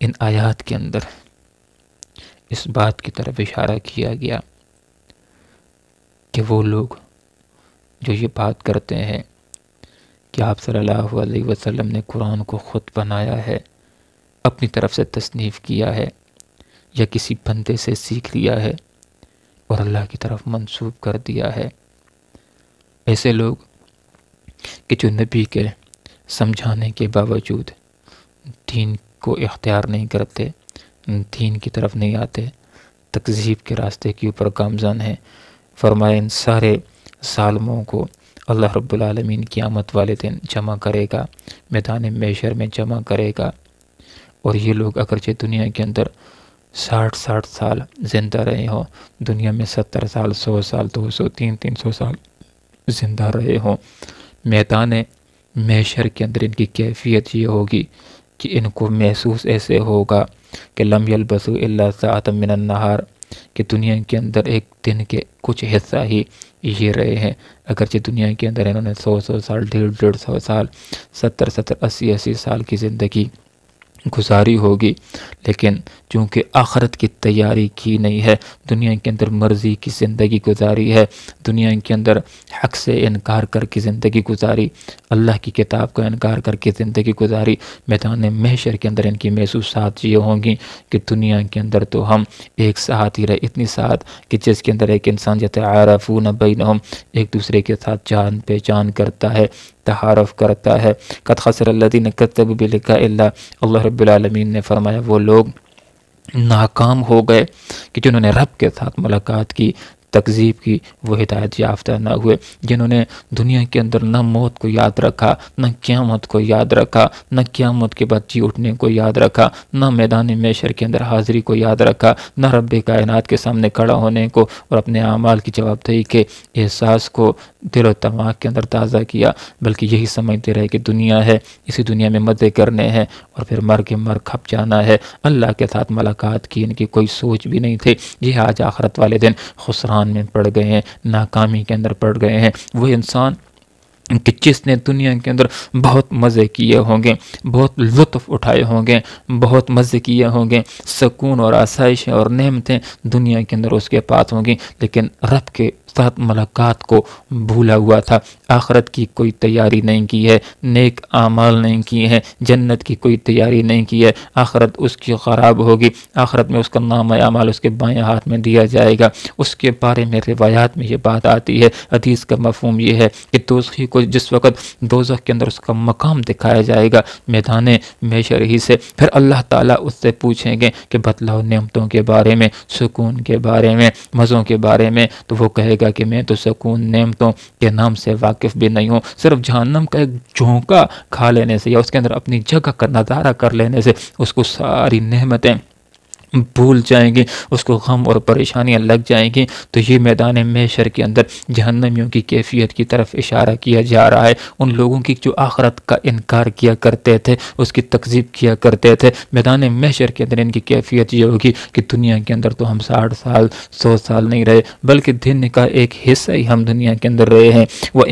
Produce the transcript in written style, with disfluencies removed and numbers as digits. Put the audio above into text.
ان آیات کے اندر اس بات کی طرف اشارہ کیا گیا کہ وہ لوگ جو یہ بات کرتے ہیں کہ آپ صلی اللہ علیہ وسلم نے قرآن کو خود بنایا ہے، اپنی طرف سے تصنیف کیا ہے، یا کسی بندے سے سیکھ لیا ہے اور اللہ کی طرف منسوب کر دیا ہے، ایسے لوگ کہ جو نبی کے سمجھانے کے باوجود دین کو اختیار نہیں کرتے، دین کی طرف نہیں آتے، تکذیب کے راستے کے اوپر گامزن ہیں، فرمایا ان سارے ظالموں کو اللہ رب العالمین قیامت والے دن جمع کرے گا، میدان محشر میں جمع کرے گا، اور یہ لوگ اگرچہ دنیا کے اندر 60 سال زندہ رہے ہوں، دنیا میں 70 سال، 100 سال، 200، 300 سال زندہ رہے ہوں، میدان محشر کے اندر ان کی کیفیت یہ ہوگی کہ ان کو محسوس ایسے ہوگا کہ لم یلبثوا الا ساعۃ من النہار، کہ دنیا کے اندر ایک دن کے کچھ حصہ ہی یہ رہے ہیں، اگرچہ دنیا کے اندر انہوں نے 100 سال، 150 سال، 70 80 سال کی زندگی گزاری ہوگی، لیکن چونکہ آخرت کی تیاری کی نہیں ہے، دنیا کے اندر مرضی کی زندگی گزاری ہے، دنیا کے اندر حق سے انکار کر کے زندگی گزاری، اللہ کی کتاب کا انکار کر کے زندگی گزاری، میدان محشر کے اندر ان کی محسوسات یہ ہوں گی کہ دنیا کے اندر تو ہم ایک ساتھ ہی رہے، اتنی ساتھ کہ جس کے اندر ایک انسان یتعارفون بینہم، ایک دوسرے کے ساتھ جان پہچان کرتا ہے، تعارف کرتا ہے۔ قد خسر الذین کذبوا بلقاء اللہ، اللہ رب العالمین نے فرمایا وہ لوگ ناکام ہو گئے کہ جنہوں نے رب کے ساتھ ملاقات کی، تکذیب کی، وہ ہدایت یافتہ نہ ہوئے، جنہوں نے دنیا کے اندر نہ موت کو یاد رکھا، نہ قیامت کو یاد رکھا، نہ قیامت کے بعد جی اٹھنے کو یاد رکھا، نہ میدان محشر کے اندر حاضری کو یاد رکھا، نہ رب کائنات کے سامنے کھڑا ہونے کو اور اپنے اعمال کی جواب دہی کے احساس کو دل و دماغ کے اندر تازہ کیا، بلکہ یہی سمجھتے رہے کہ دنیا ہے، اسی دنیا میں مزے کرنے ہیں اور پھر مر کے مر کھپ جانا ہے، اللہ کے ساتھ ملاقات کی ان کی کوئی سوچ بھی نہیں تھی، یہ آج آخرت والے دن خسران میں پڑ گئے ہیں، ناکامی کے اندر پڑ گئے ہیں۔ وہ انسان کہ جس نے دنیا کے اندر بہت مزے کیے ہوں گے، بہت لطف اٹھائے ہوں گے، بہت مزے کیے ہوں گے، سکون اور آسائشیں اور نعمتیں دنیا کے اندر اس کے پاس ہوں گی، لیکن رب کے ساتھ ملاقات کو بھولا ہوا تھا، آخرت کی کوئی تیاری نہیں کی ہے، نیک اعمال نہیں کیے ہیں، جنت کی کوئی تیاری نہیں کی ہے، آخرت اس کی خراب ہوگی، آخرت میں اس کا نام اعمال اس کے بائیں ہاتھ میں دیا جائے گا۔ اس کے بارے میں روایات میں یہ بات آتی ہے، حدیث کا مفہوم یہ ہے کہ دوزخی کو جس وقت دوزخ کے اندر اس کا مقام دکھایا جائے گا میدان محشر ہی سے، پھر اللہ تعالیٰ اس سے پوچھیں گے کہ بتلاؤ نعمتوں کے بارے میں، سکون کے بارے میں، مزوں کے بارے میں، تو وہ کہے گا کہ میں تو سکون نعمتوں کے نام سے واقف بھی نہیں ہوں، صرف جہنم کا ایک جھونکا کھا لینے سے یا اس کے اندر اپنی جگہ کا نظارہ کر لینے سے اس کو ساری نعمتیں بھول جائیں گی، اس کو غم اور پریشانیاں لگ جائیں گی۔ تو یہ میدان محشر کے اندر جہنمیوں کی کیفیت کی طرف اشارہ کیا جا رہا ہے، ان لوگوں کی جو آخرت کا انکار کیا کرتے تھے، اس کی تکذیب کیا کرتے تھے، میدان محشر کے اندر ان کی کیفیت یہ ہوگی کہ دنیا کے اندر تو ہم 60 سال 100 سال نہیں رہے، بلکہ دن کا ایک حصہ ہی ہم دنیا کے اندر رہے ہیں۔ وہ